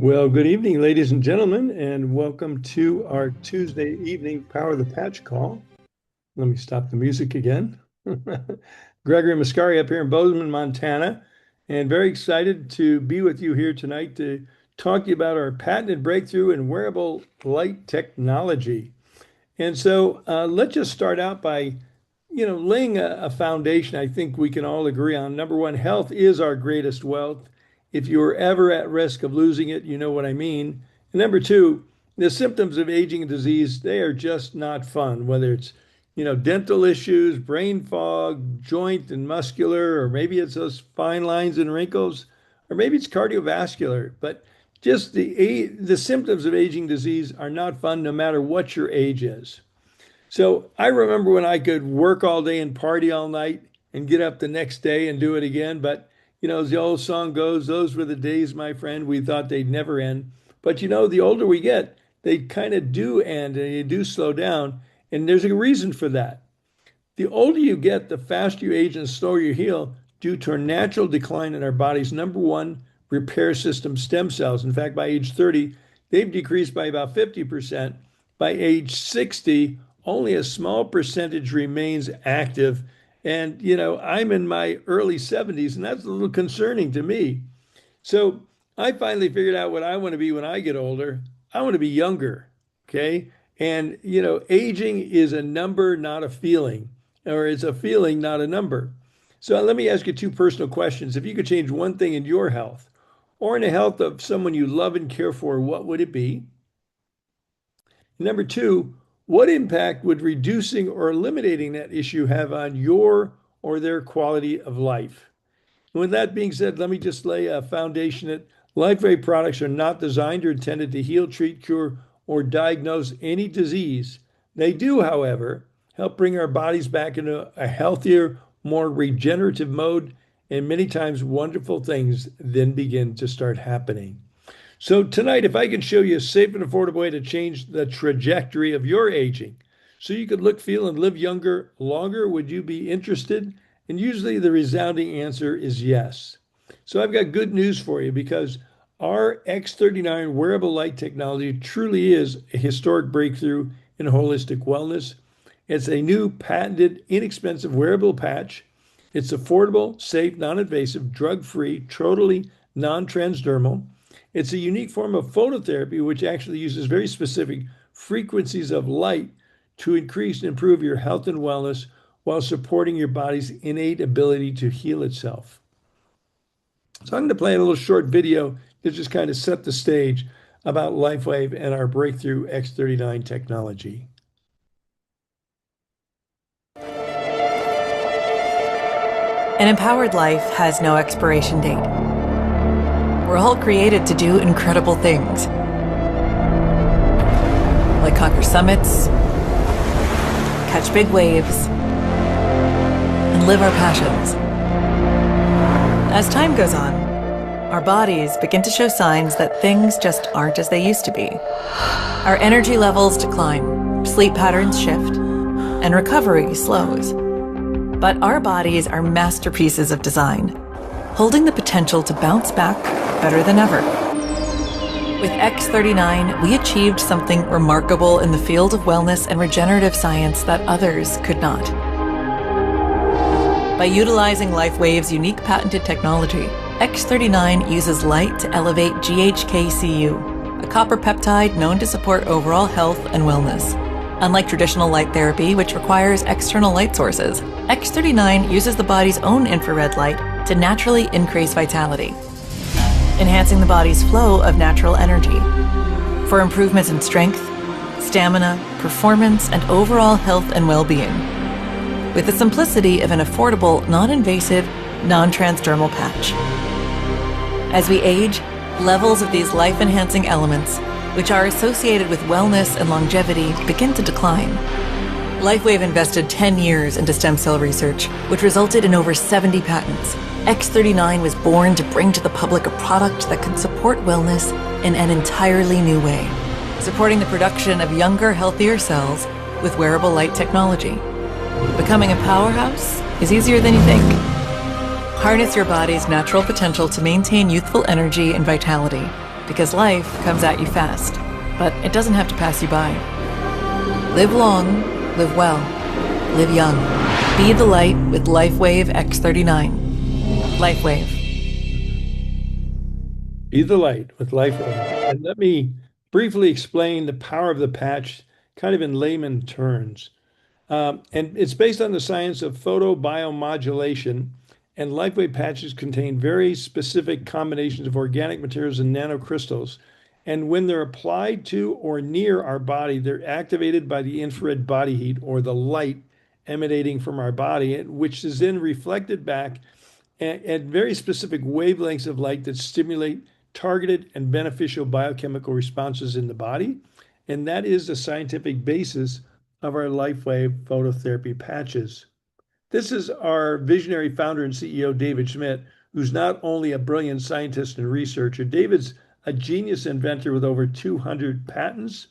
Well, good evening, ladies and gentlemen, and welcome to our Tuesday evening Power the Patch call. Let me stop the music again. Gregory Mascari up here in Bozeman, Montana, and very excited to be with you here tonight to talk to you about our patented breakthrough in wearable light technology. And so let's just start out by, laying a foundation I think we can all agree on. Number one, health is our greatest wealth. If you are ever at risk of losing it, you know what I mean. And number two, the symptoms of aging and disease, they are just not fun, whether it's, dental issues, brain fog, joint and muscular, or maybe it's those fine lines and wrinkles, or maybe it's cardiovascular. But just the symptoms of aging disease are not fun no matter what your age is. So I remember when I could work all day and party all night and get up the next day and do it again. But, as the old song goes, those were the days, my friend, we thought they'd never end. But, the older we get, they kind of do end and they do slow down. And there's a reason for that. The older you get, the faster you age and the slower you heal due to a natural decline in our body's number one repair system, stem cells. In fact, by age 30, they've decreased by about 50%. By age 60, only a small percentage remains active. And, I'm in my early 70s, and that's a little concerning to me. So I finally figured out what I want to be when I get older. I want to be younger, okay? And, aging is a number, not a feeling, or it's a feeling, not a number. So let me ask you two personal questions. If you could change one thing in your health or in the health of someone you love and care for, what would it be? Number two, what impact would reducing or eliminating that issue have on your or their quality of life? And with that being said, let me just lay a foundation that LifeWave products are not designed or intended to heal, treat, cure, or diagnose any disease. They do, however, help bring our bodies back into a healthier, more regenerative mode, and many times wonderful things then begin to start happening. So tonight, if I can show you a safe and affordable way to change the trajectory of your aging so you could look, feel, and live younger longer, would you be interested? And usually the resounding answer is yes. So I've got good news for you because our X39 wearable light technology truly is a historic breakthrough in holistic wellness. It's a new patented, inexpensive wearable patch. It's affordable, safe, non-invasive, drug-free, totally non-transdermal. It's a unique form of phototherapy, which actually uses very specific frequencies of light to increase and improve your health and wellness while supporting your body's innate ability to heal itself. So I'm going to play a little short video to just kind of set the stage about LifeWave and our breakthrough X39 technology. An empowered life has no expiration date. We're all created to do incredible things, like conquer summits, catch big waves, and live our passions. As time goes on, our bodies begin to show signs that things just aren't as they used to be. Our energy levels decline, sleep patterns shift, and recovery slows. But our bodies are masterpieces of design, holding the potential to bounce back better than ever. With X39, we achieved something remarkable in the field of wellness and regenerative science that others could not. By utilizing LifeWave's unique patented technology, X39 uses light to elevate GHK-Cu, a copper peptide known to support overall health and wellness. Unlike traditional light therapy, which requires external light sources, X39 uses the body's own infrared light to naturally increase vitality, enhancing the body's flow of natural energy. For improvements in strength, stamina, performance, and overall health and well-being, with the simplicity of an affordable, non-invasive, non-transdermal patch. As we age, levels of these life-enhancing elements, which are associated with wellness and longevity, begin to decline. LifeWave invested 10 years into stem cell research, which resulted in over 70 patents. X39 was born to bring to the public a product that could support wellness in an entirely new way, supporting the production of younger, healthier cells with wearable light technology. Becoming a powerhouse is easier than you think. Harness your body's natural potential to maintain youthful energy and vitality because life comes at you fast, but it doesn't have to pass you by. Live long, live well, live young. Be the light with LifeWave X39. LifeWave. Be the light with life. And let me briefly explain the power of the patch, kind of in layman terms. And it's based on the science of photobiomodulation. And LifeWave patches contain very specific combinations of organic materials and nanocrystals. And when they're applied to or near our body, they're activated by the infrared body heat or the light emanating from our body, which is then reflected back at very specific wavelengths of light that stimulate targeted and beneficial biochemical responses in the body. And that is the scientific basis of our LifeWave phototherapy patches. This is our visionary founder and CEO, David Schmidt, who's not only a brilliant scientist and researcher. David's a genius inventor with over 200 patents.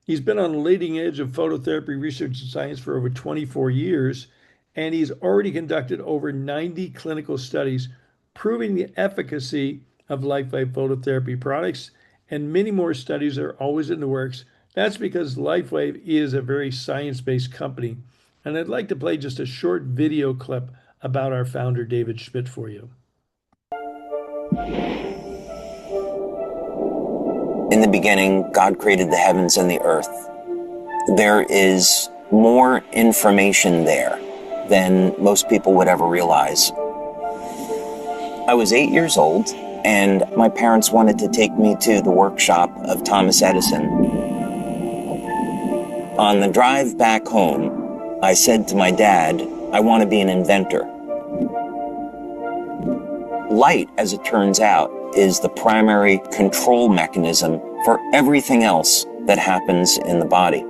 He's been on the leading edge of phototherapy research and science for over 24 years, and he's already conducted over 90 clinical studies proving the efficacy of LifeWave phototherapy products, and many more studies are always in the works. That's because LifeWave is a very science-based company. And I'd like to play just a short video clip about our founder, David Schmidt, for you. In the beginning, God created the heavens and the earth. There is more information there than most people would ever realize. I was 8 years old, and my parents wanted to take me to the workshop of Thomas Edison. On the drive back home, I said to my dad, I want to be an inventor. Light, as it turns out, is the primary control mechanism for everything else that happens in the body.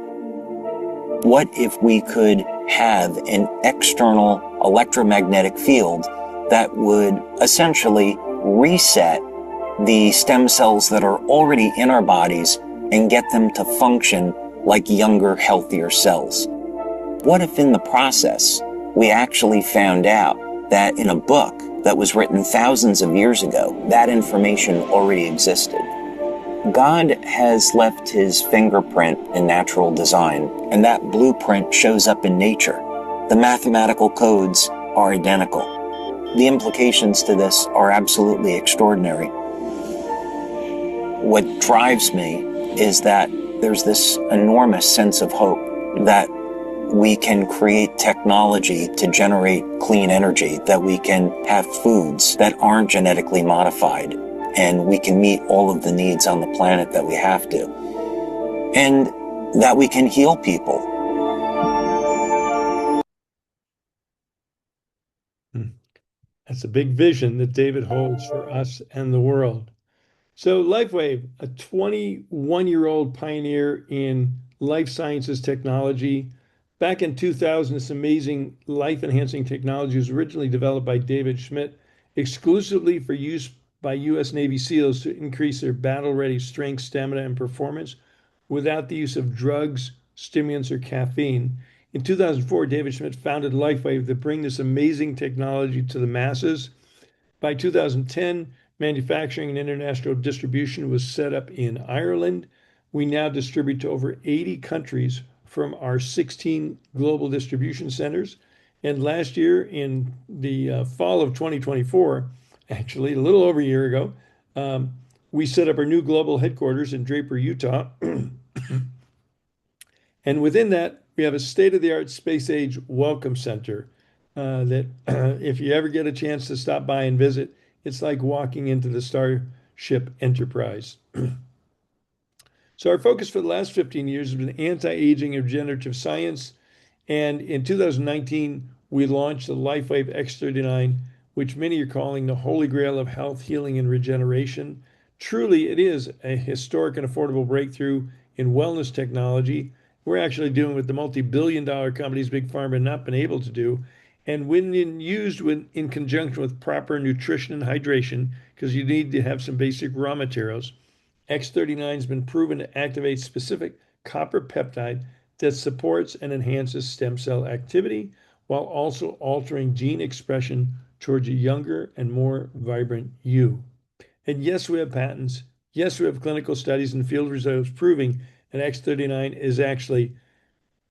What if we could have an external electromagnetic field that would essentially reset the stem cells that are already in our bodies and get them to function like younger, healthier cells? What if in the process we actually found out that in a book that was written thousands of years ago, that information already existed? God has left his fingerprint in natural design, and that blueprint shows up in nature. The mathematical codes are identical. The implications to this are absolutely extraordinary. What drives me is that there's this enormous sense of hope that we can create technology to generate clean energy, that we can have foods that aren't genetically modified, and we can meet all of the needs on the planet that we have to, and that we can heal people. That's a big vision that David holds for us and the world. So LifeWave, a 21-year-old pioneer in life sciences technology. Back in 2000, this amazing life-enhancing technology was originally developed by David Schmidt exclusively for use by U.S. Navy SEALs to increase their battle-ready strength, stamina, and performance without the use of drugs, stimulants, or caffeine. In 2004, David Schmidt founded LifeWave to bring this amazing technology to the masses. By 2010, manufacturing and international distribution was set up in Ireland. We now distribute to over 80 countries from our 16 global distribution centers. And last year, in the fall of 2024, actually a little over a year ago, we set up our new global headquarters in Draper, Utah. And within that, we have a state-of-the-art space age welcome center that if you ever get a chance to stop by and visit, it's like walking into the Starship Enterprise. So our focus for the last 15 years has been anti-aging and regenerative science. And in 2019, we launched the LifeWave X39, which many are calling the holy grail of health, healing, and regeneration. Truly, it is a historic and affordable breakthrough in wellness technology. We're actually doing what the multi-billion-dollar companies, Big Pharma, have not been able to do. And when used in conjunction with proper nutrition and hydration, because you need to have some basic raw materials, X39 has been proven to activate specific copper peptide that supports and enhances stem cell activity while also altering gene expression towards a younger and more vibrant you. And yes, we have patents. Yes, we have clinical studies and field results proving that X39 is actually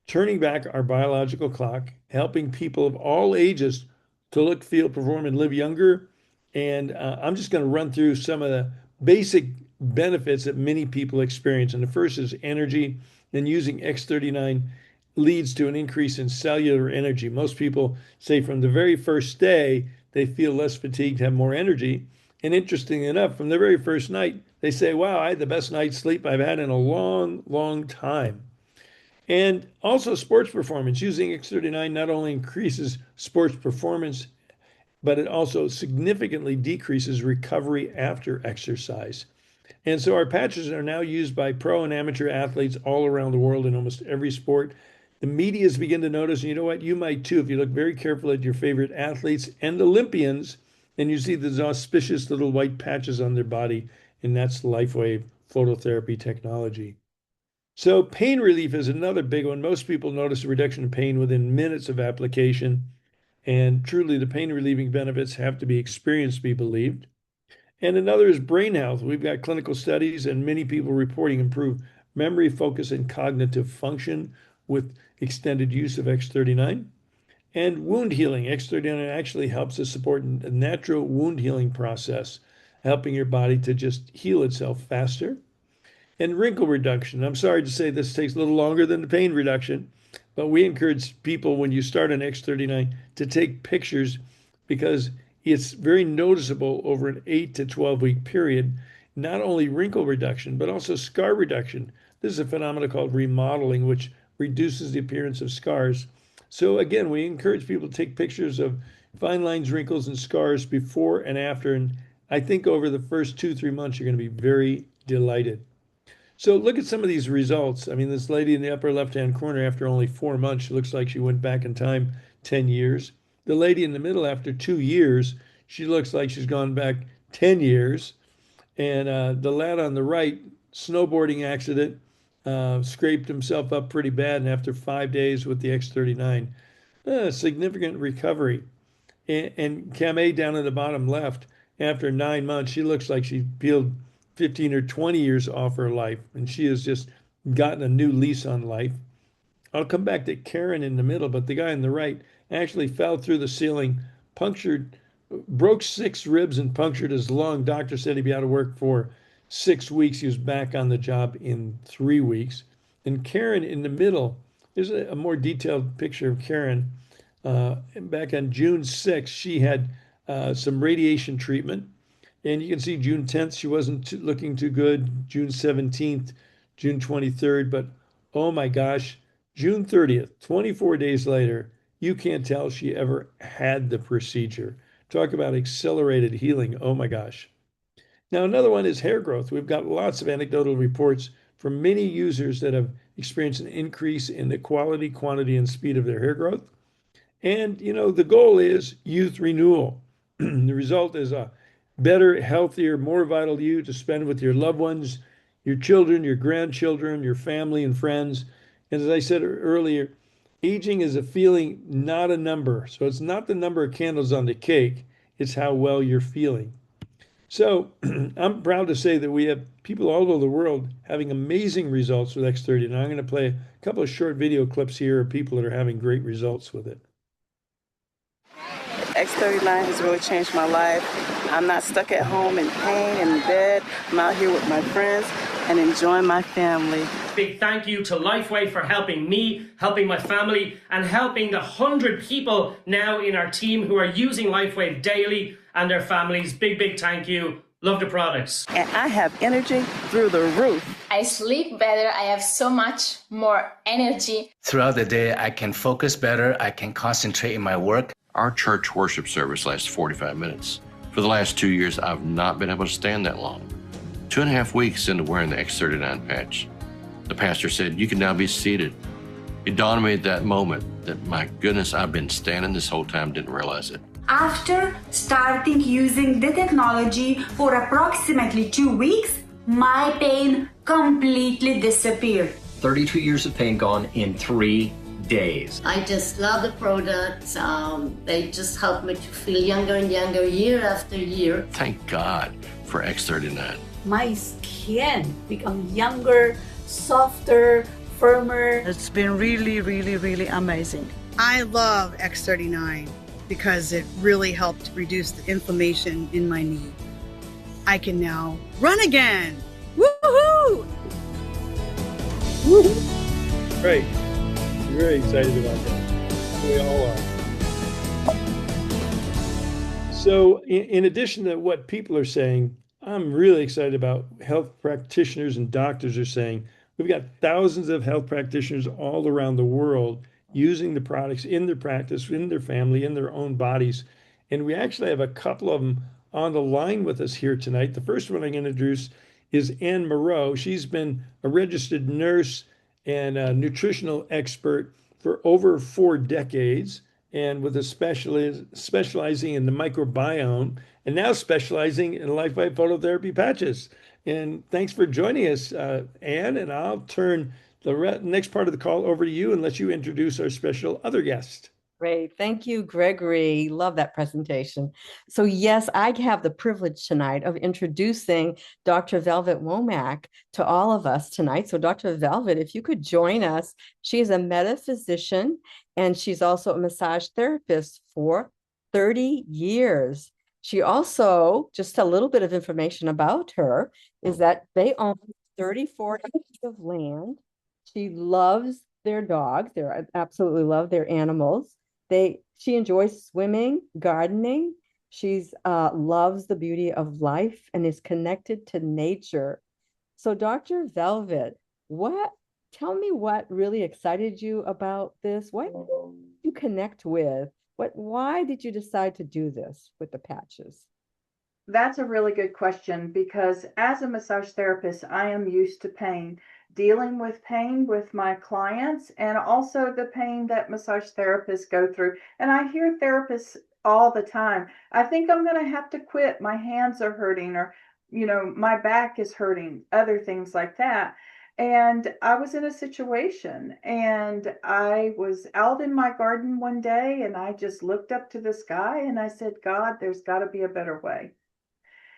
turning back our biological clock, helping people of all ages to look, feel, perform, and live younger. And I'm just going to run through some of the basic benefits that many people experience. And the first is energy. And using X39 leads to an increase in cellular energy. Most people say from the very first day, they feel less fatigued, have more energy. And interestingly enough, from the very first night, they say, wow, I had the best night's sleep I've had in a long, long time. And also sports performance. Using X39 not only increases sports performance, but it also significantly decreases recovery after exercise. And so our patches are now used by pro and amateur athletes all around the world in almost every sport. The medias begin to notice, and you know what? You might too, if you look very carefully at your favorite athletes and Olympians, and you see these auspicious little white patches on their body, and that's LifeWave phototherapy technology. So pain relief is another big one. Most people notice a reduction in pain within minutes of application. And truly, the pain relieving benefits have to be experienced to be believed. And another is brain health. We've got clinical studies and many people reporting improved memory, focus, and cognitive function with extended use of X39. And wound healing. X39 actually helps us support a natural wound healing process, helping your body to just heal itself faster. And wrinkle reduction. I'm sorry to say this takes a little longer than the pain reduction, but we encourage people when you start an X39 to take pictures because it's very noticeable over an 8 to 12 week period, not only wrinkle reduction, but also scar reduction. This is a phenomenon called remodeling, which reduces the appearance of scars. So again, we encourage people to take pictures of fine lines, wrinkles, and scars before and after. And I think over the first 2, 3 months, you're going to be very delighted. So look at some of these results. I mean, this lady in the upper left-hand corner, after only 4 months, she looks like she went back in time 10 years. The lady in the middle, after 2 years, she looks like she's gone back 10 years. And the lad on the right, snowboarding accident, scraped himself up pretty bad. And after 5 days with the X39, significant recovery. And Cam down at the bottom left, after 9 months, she looks like she peeled 15 or 20 years off her life, and she has just gotten a new lease on life. I'll come back to Karen in the middle, but the guy on the right actually fell through the ceiling, broke 6 ribs and punctured his lung. Doctor said he'd be out of work for 6 weeks. He was back on the job in 3 weeks. And Karen in the middle, here's a more detailed picture of Karen. Back on June 6th, she had some radiation treatment. And you can see June 10th, she wasn't looking too good. June 17th, June 23rd. But oh my gosh, June 30th, 24 days later, you can't tell she ever had the procedure. Talk about accelerated healing. Oh my gosh. Now, another one is hair growth. We've got lots of anecdotal reports from many users that have experienced an increase in the quality, quantity, and speed of their hair growth. And, you know, the goal is youth renewal. The result is a better, healthier, more vital you to spend with your loved ones, your children, your grandchildren, your family, and friends. And as I said earlier, aging is a feeling, not a number. So it's not the number of candles on the cake, it's how well you're feeling. So I'm proud to say that we have people all over the world having amazing results with X30. Now I'm going to play a couple of short video clips here of people that are having great results with it. X39 has really changed my life. I'm not stuck at home in pain in bed. I'm out here with my friends and enjoying my family. Big thank you to LifeWave for helping me, helping my family, and helping the 100 people now in our team who are using LifeWave daily and their families. Big thank you. Love the products. And I have energy through the roof. I sleep better. I have so much more energy. Throughout the day, I can focus better. I can concentrate in my work. Our church worship service lasts 45 minutes. For the last 2 years, I've not been able to stand that long. 2.5 weeks into wearing the X39 patch, the pastor said, "You can now be seated." It dawned on me at that moment that, my goodness, I've been standing this whole time, didn't realize it. After starting using the technology for approximately 2 weeks, my pain completely disappeared. 32 years of pain gone in 3 days. I just love the products. They just help me to feel younger and younger year after year. Thank God for X39. my skin become younger, softer, firmer. It's been really, really, really amazing. I love X39 because it really helped reduce the inflammation in my knee. I can now run again. Woohoo! Great. Very excited about that. We all are. So, in addition to what people are saying, I'm really excited about health practitioners and doctors are saying. We've got thousands of health practitioners all around the world using the products in their practice, in their family, in their own bodies. And we actually have a couple of them on the line with us here tonight. The first one I'm going to introduce is Anne Moreau. She's been a registered nurse and a nutritional expert for over 4 decades, and with a specializing in the microbiome, and now specializing in LifeWave phototherapy patches. And thanks for joining us, Anne. And I'll turn the next part of the call over to you and let you introduce our special other guest. Great. Thank you, Gregory. Love that presentation. So yes, I have the privilege tonight of introducing Dr. Velvet Womack to all of us tonight. So Dr. Velvet, if you could join us, she is a metaphysician and she's also a massage therapist for 30 years. She also, just a little bit of information about her, is that they own 34 acres of land. She loves their dogs. They absolutely love their animals. She enjoys swimming, gardening. She's loves the beauty of life and is connected to nature. So Dr. Velvet, tell me what really excited you about this? What did you connect with? Why did you decide to do this with the patches? That's a really good question because as a massage therapist, I am used to pain, dealing with pain with my clients and also the pain that massage therapists go through. And I hear therapists all the time, I think I'm going to have to quit. My hands are hurting or, my back is hurting, other things like that. And I was in a situation and I was out in my garden one day and I just looked up to the sky and I said, God, there's got to be a better way.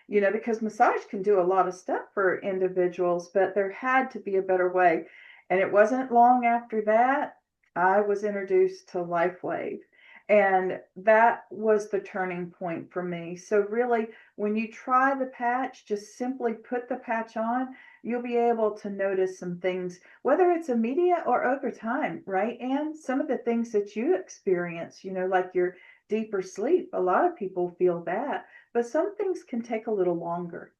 Because massage can do a lot of stuff for individuals, but there had to be a better way. And it wasn't long after that, I was introduced to LifeWave. And that was the turning point for me. So really, when you try the patch, just simply put the patch on, you'll be able to notice some things, whether it's immediate or over time, right? And some of the things that you experience, like your deeper sleep, a lot of people feel that, but some things can take a little longer.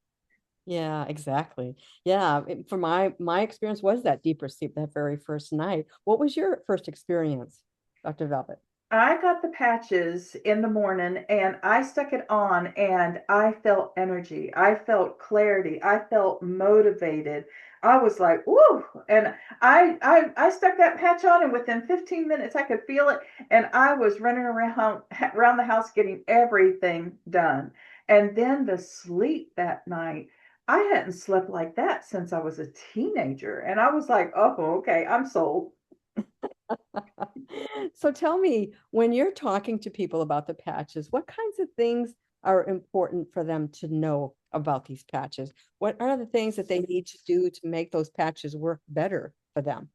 Yeah, exactly. Yeah, for my experience was that deeper sleep that very first night. What was your first experience, Dr. Velvet? I got the patches in the morning and I stuck it on and I felt energy. I felt clarity. I felt motivated. I was like, woo. And I stuck that patch on and within 15 minutes I could feel it. And I was running around the house getting everything done. And then the sleep that night, I hadn't slept like that since I was a teenager. And I was like, oh, okay, I'm sold. So tell me, when you're talking to people about the patches, what kinds of things are important for them to know about these patches? What are the things that they need to do to make those patches work better for them?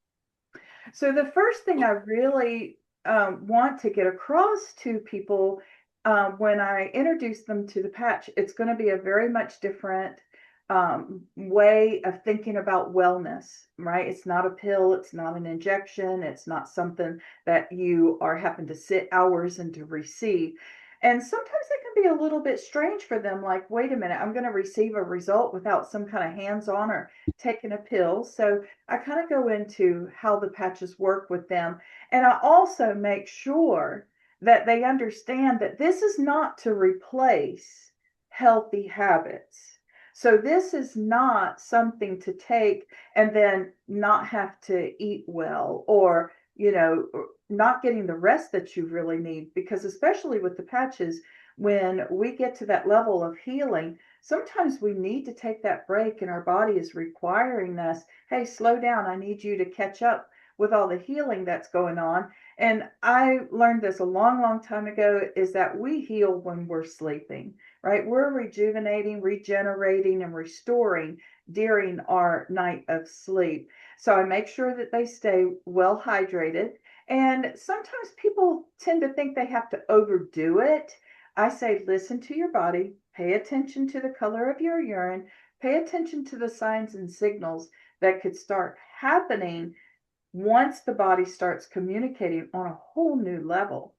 So the first thing I really want to get across to people when I introduce them to the patch, it's going to be a very much different way of thinking about wellness, right? It's not a pill, it's not an injection, it's not something that you are having to sit hours and to receive. And sometimes it can be a little bit strange for them, like, wait a minute, I'm going to receive a result without some kind of hands-on or taking a pill. So I kind of go into how the patches work with them. And I also make sure that they understand that this is not to replace healthy habits. So this is not something to take and then not have to eat well or, not getting the rest that you really need. Because especially with the patches, when we get to that level of healing, sometimes we need to take that break and our body is requiring us, hey, slow down. I need you to catch up with all the healing that's going on. And I learned this a long, long time ago, is that we heal when we're sleeping, right? We're rejuvenating, regenerating, and restoring during our night of sleep. So I make sure that they stay well hydrated. And sometimes people tend to think they have to overdo it. I say, listen to your body, pay attention to the color of your urine, pay attention to the signs and signals that could start happening once the body starts communicating on a whole new level.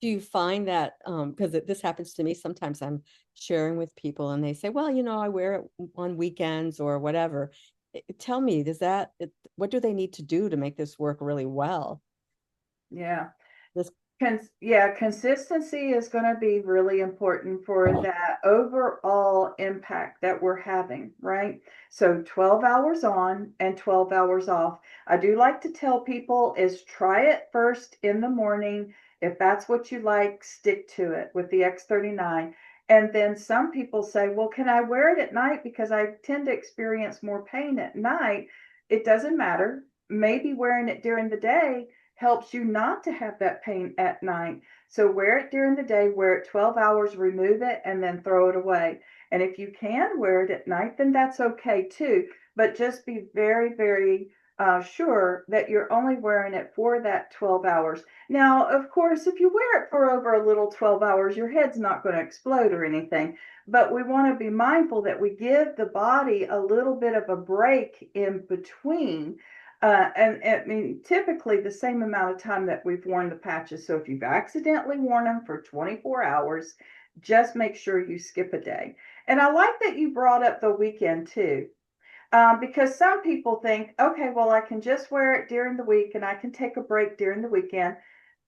Do you find that, because this happens to me, sometimes I'm sharing with people and they say, well, I wear it on weekends or whatever. Tell me, what do they need to do to make this work really well? Yeah. This Consistency is going to be really important for that overall impact that we're having, right? So 12 hours on and 12 hours off. I do like to tell people is try it first in the morning. If that's what you like, stick to it with the X39. And then some people say, well, can I wear it at night? Because I tend to experience more pain at night. It doesn't matter. Maybe wearing it during the day helps you not to have that pain at night. So wear it during the day, wear it 12 hours, remove it, and then throw it away. And if you can wear it at night, then that's okay too. But just be very, very sure that you're only wearing it for that 12 hours. Now, of course, if you wear it for over a little 12 hours, your head's not going to explode or anything. But we want to be mindful that we give the body a little bit of a break in between. And I mean, typically the same amount of time that we've worn the patches. So if you've accidentally worn them for 24 hours, just make sure you skip a day. And I like that you brought up the weekend too, because some people think, okay, well, I can just wear it during the week and I can take a break during the weekend.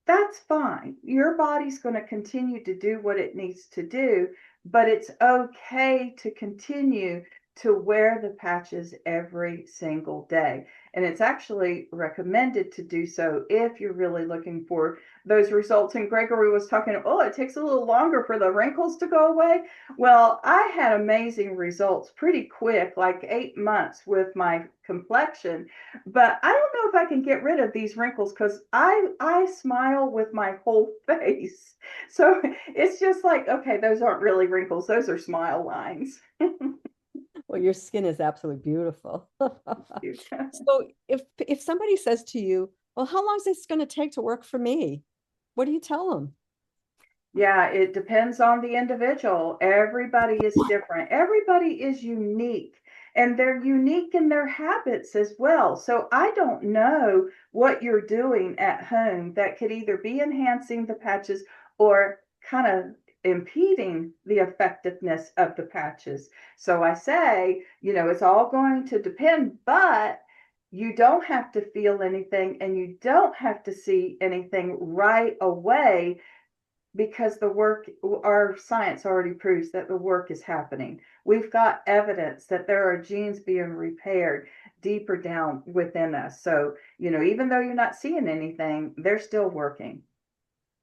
That's fine. Your body's going to continue to do what it needs to do, but it's okay to continue to wear the patches every single day. And it's actually recommended to do so if you're really looking for those results. And Gregory was talking, oh, it takes a little longer for the wrinkles to go away. Well, I had amazing results pretty quick, like 8 months with my complexion. But I don't know if I can get rid of these wrinkles because I smile with my whole face. So it's just like, okay, those aren't really wrinkles. Those are smile lines. Well, your skin is absolutely beautiful. So if somebody says to you, well, how long is this going to take to work for me? What do you tell them? Yeah, it depends on the individual. Everybody is different. Everybody is unique, and they're unique in their habits as well. So I don't know what you're doing at home that could either be enhancing the patches or kind of impeding the effectiveness of the patches. So I say, it's all going to depend, but you don't have to feel anything and you don't have to see anything right away because our science already proves that the work is happening. We've got evidence that there are genes being repaired deeper down within us. So, even though you're not seeing anything, they're still working.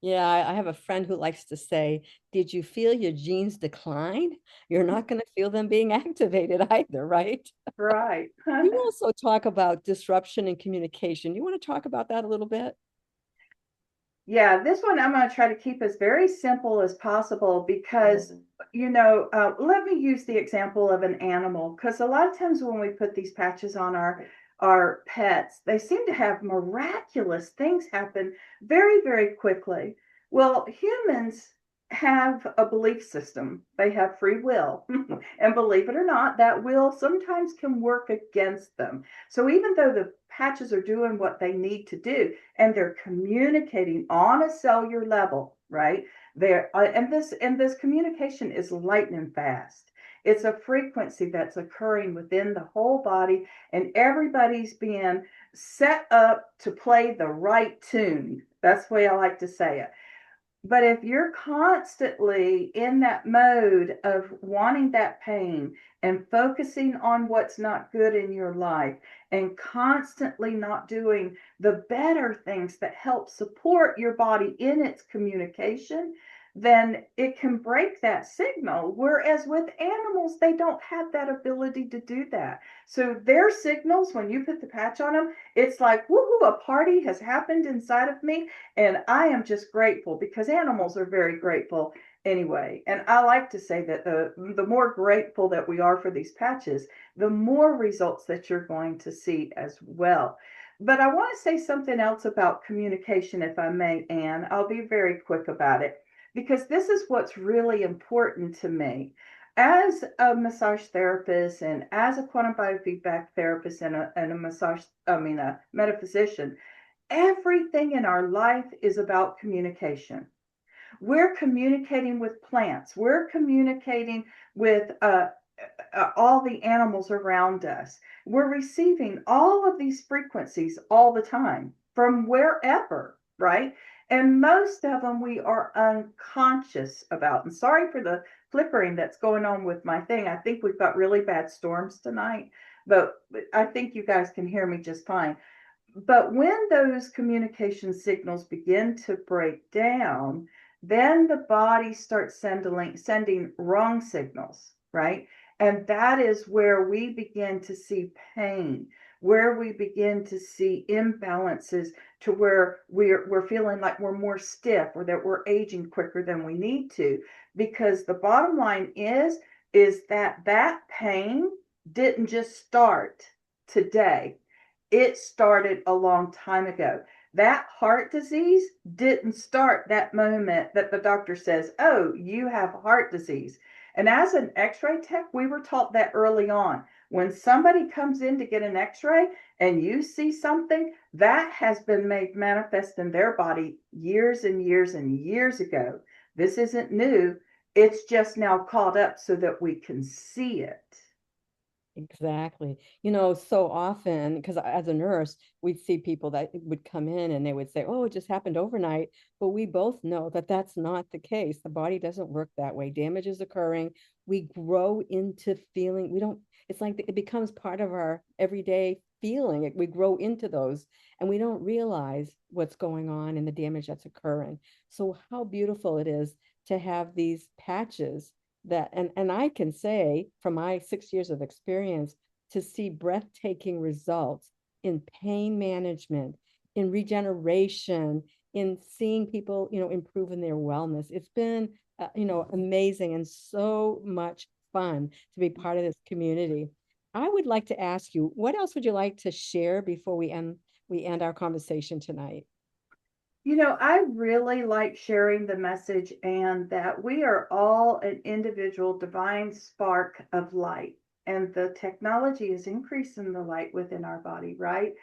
Yeah, I have a friend who likes to say, did you feel your genes decline? You're not going to feel them being activated either, right? Right. You also talk about disruption in communication. You want to talk about that a little bit? Yeah, this one I'm going to try to keep as very simple as possible because, let me use the example of an animal because a lot of times when we put these patches on our pets, they seem to have miraculous things happen very, very quickly. Well, humans have a belief system. They have free will. And believe it or not, that will sometimes can work against them. So even though the patches are doing what they need to do and they're communicating on a cellular level, right? And this communication is lightning fast. It's a frequency that's occurring within the whole body, and everybody's being set up to play the right tune. That's the way I like to say it. But if you're constantly in that mode of wanting that pain and focusing on what's not good in your life and constantly not doing the better things that help support your body in its communication, then it can break that signal. Whereas with animals, they don't have that ability to do that. So their signals, when you put the patch on them, it's like, woohoo, a party has happened inside of me. And I am just grateful because animals are very grateful anyway. And I like to say that the more grateful that we are for these patches, the more results that you're going to see as well. But I want to say something else about communication, if I may, Anne. I'll be very quick about it because this is what's really important to me. As a massage therapist and as a quantum biofeedback therapist and a a metaphysician, everything in our life is about communication. We're communicating with plants. We're communicating with all the animals around us. We're receiving all of these frequencies all the time from wherever, right? And most of them we are unconscious about. And sorry for the flickering that's going on with my thing. I think we've got really bad storms tonight, but I think you guys can hear me just fine. But when those communication signals begin to break down, then the body starts sending wrong signals, right? And that is where we begin to see pain, where we begin to see imbalances to where we're feeling like we're more stiff or that we're aging quicker than we need to. Because the bottom line is that pain didn't just start today. It started a long time ago. That heart disease didn't start that moment that the doctor says, oh, you have heart disease. And as an x-ray tech, we were taught that early on. When somebody comes in to get an x-ray and you see something, that has been made manifest in their body years and years and years ago. This isn't new. It's just now caught up so that we can see it. Exactly. So often, because as a nurse, we'd see people that would come in and they would say, oh, it just happened overnight. But we both know that that's not the case. The body doesn't work that way. Damage is occurring. We grow into feeling, it's like it becomes part of our everyday feeling. We grow into those and we don't realize what's going on and the damage that's occurring. So, how beautiful it is to have these patches that and I can say from my 6 years of experience to see breathtaking results in pain management, in regeneration, in seeing people, improve in their wellness. It's been, amazing and so much fun to be part of this community. I would like to ask you, what else would you like to share before we end our conversation tonight? I really like sharing the message and that we are all an individual divine spark of light. And the technology is increasing the light within our body, right?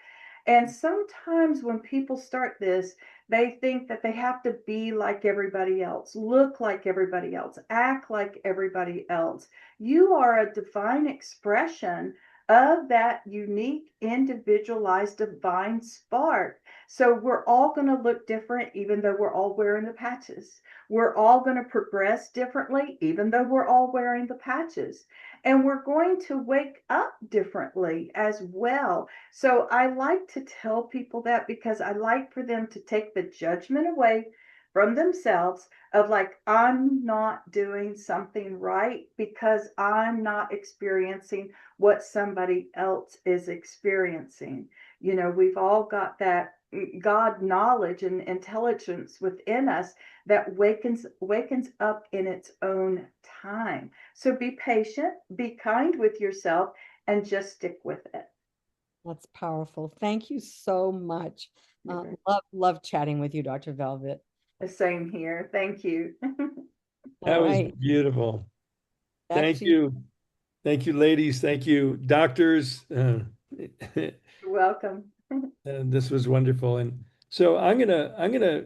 And sometimes when people start this, they think that they have to be like everybody else, look like everybody else, act like everybody else. You are a divine expression of that unique, individualized divine spark. So we're all going to look different, even though we're all wearing the patches. We're all going to progress differently, even though we're all wearing the patches. And we're going to wake up differently as well. So I like to tell people that because I like for them to take the judgment away from themselves of like, I'm not doing something right because I'm not experiencing what somebody else is experiencing. We've all got that God knowledge and intelligence within us that wakens up in its own time. So be patient, be kind with yourself, and just stick with it. That's powerful. Thank you so much. Love chatting with you, Dr. Velvet. The same here. Thank you. That All was right. beautiful. Back Thank to you. Thank you, ladies. Thank you, doctors. You're welcome. And this was wonderful. And so I'm gonna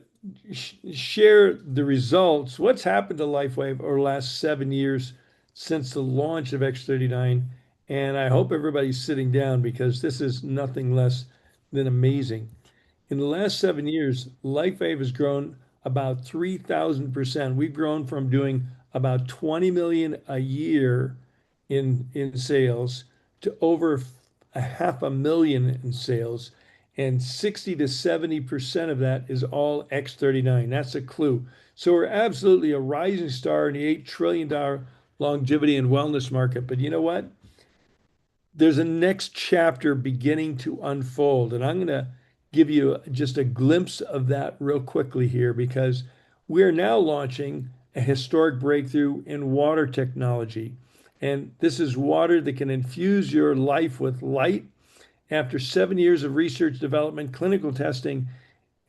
share the results. What's happened to LifeWave over the last 7 years since the launch of X39. And I hope everybody's sitting down because this is nothing less than amazing. In the last 7 years, LifeWave has grown about 3,000%. We've grown from doing about 20 million a year in sales to over a half a million in sales, and 60 to 70% of that is all X39. That's a clue. So we're absolutely a rising star in the $8 trillion longevity and wellness market. But you know what? There's a next chapter beginning to unfold. And I'm going to give you just a glimpse of that real quickly here because we are now launching a historic breakthrough in water technology. And this is water that can infuse your life with light. After 7 years of research, development, clinical testing,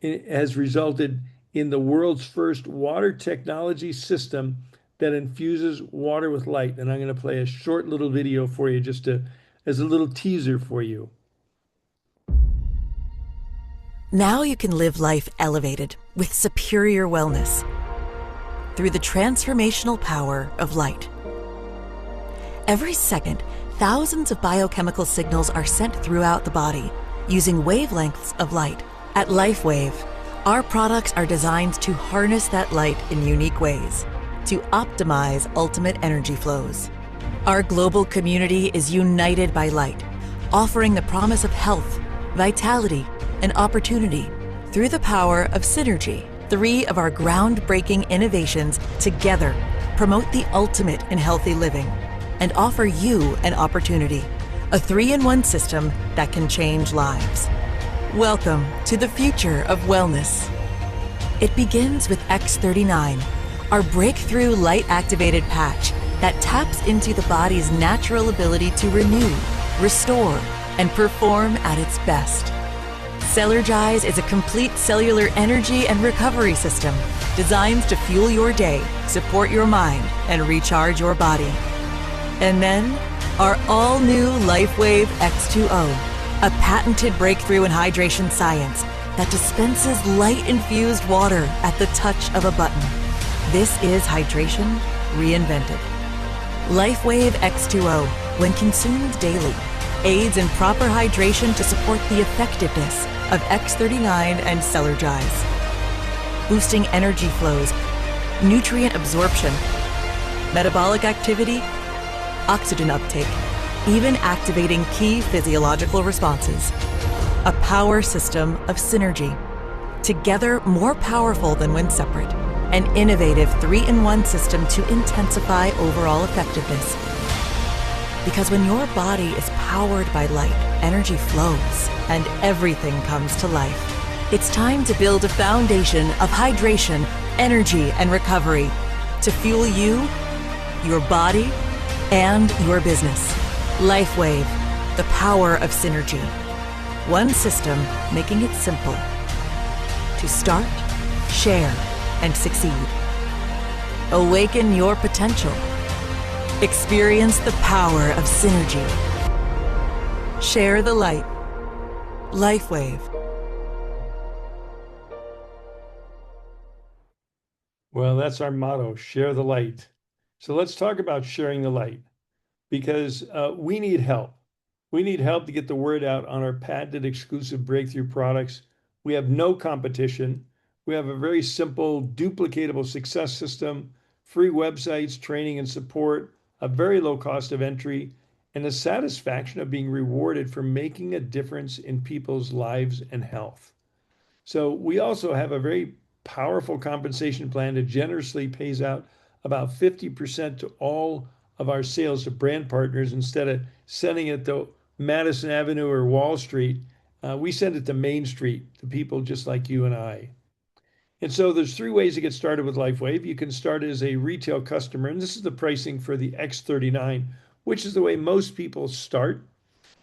it has resulted in the world's first water technology system that infuses water with light. And I'm going to play a short little video for you just to as a little teaser for you. Now you can live life elevated with superior wellness through the transformational power of light. Every second, thousands of biochemical signals are sent throughout the body using wavelengths of light. At LifeWave, our products are designed to harness that light in unique ways to optimize ultimate energy flows. Our global community is united by light, offering the promise of health, vitality, and opportunity through the power of synergy. 3 of our groundbreaking innovations together promote the ultimate in healthy living and offer you an opportunity, a 3-in-1 system that can change lives. Welcome to the future of wellness. It begins with X39, our breakthrough light-activated patch that taps into the body's natural ability to renew, restore, and perform at its best. Cellergize is a complete cellular energy and recovery system designed to fuel your day, support your mind, and recharge your body. And then, our all-new LifeWave X2O, a patented breakthrough in hydration science that dispenses light-infused water at the touch of a button. This is hydration reinvented. LifeWave X2O, when consumed daily, aids in proper hydration to support the effectiveness of X39 and Cellergize, boosting energy flows, nutrient absorption, metabolic activity, oxygen uptake, even activating key physiological responses. A power system of synergy, together more powerful than when separate. An innovative 3-in-1 system to intensify overall effectiveness. Because when your body is powered by light, energy flows and everything comes to life. It's time to build a foundation of hydration, energy, and recovery to fuel you, your body, and your business. LifeWave, the power of synergy. One system making it simple to start, share, and succeed. Awaken your potential. Experience the power of synergy. Share the light. LifeWave. Well, that's our motto, share the light. So let's talk about sharing the light because we need help. We need help to get the word out on our patented exclusive breakthrough products. We have no competition. We have a very simple, duplicatable success system, free websites, training and support, a very low cost of entry, and the satisfaction of being rewarded for making a difference in people's lives and health. So we also have a very powerful compensation plan that generously pays out about 50% to all of our sales to brand partners instead of sending it to Madison Avenue or Wall Street. We send it to Main Street to people just like you and I. And so there's 3 ways to get started with LifeWave. You can start as a retail customer, and this is the pricing for the X39, which is the way most people start.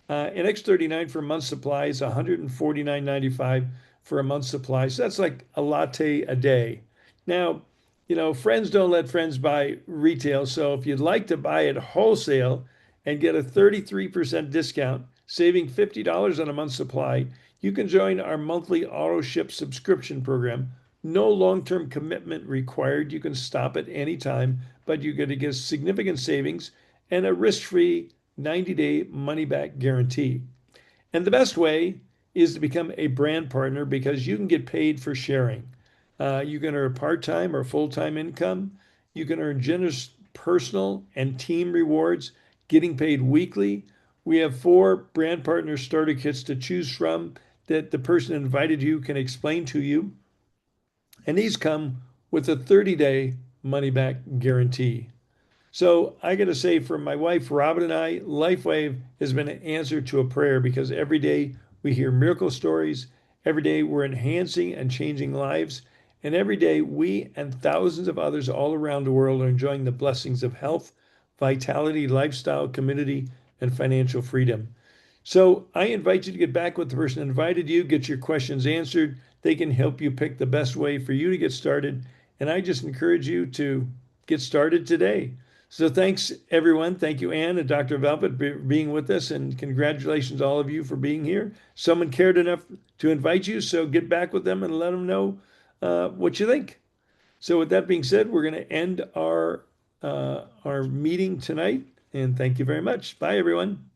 An X39 for a month's supply is $149.95 for a month's supply. So that's like a latte a day. Now, you know, friends don't let friends buy retail. So if you'd like to buy it wholesale and get a 33% discount, saving $50 on a month's supply, you can join our monthly auto ship subscription program. No long-term commitment required. You can stop at any time, but you're going to get significant savings and a risk-free 90-day money-back guarantee. And the best way is to become a brand partner because you can get paid for sharing. You can earn part-time or full-time income. You can earn generous personal and team rewards, getting paid weekly. We have 4 brand partner starter kits to choose from that the person invited you can explain to you. And these come with a 30-day money back guarantee. So I got to say, for my wife, Robin, and I, LifeWave has been an answer to a prayer because every day we hear miracle stories. Every day we're enhancing and changing lives. And every day we and thousands of others all around the world are enjoying the blessings of health, vitality, lifestyle, community, and financial freedom. So I invite you to get back with the person who invited you, get your questions answered. They can help you pick the best way for you to get started. And I just encourage you to get started today. So thanks, everyone. Thank you, Anne and Dr. Velvet, for being with us. And congratulations, all of you, for being here. Someone cared enough to invite you, so get back with them and let them know what you think. So with that being said, we're going to end our meeting tonight. And thank you very much. Bye, everyone.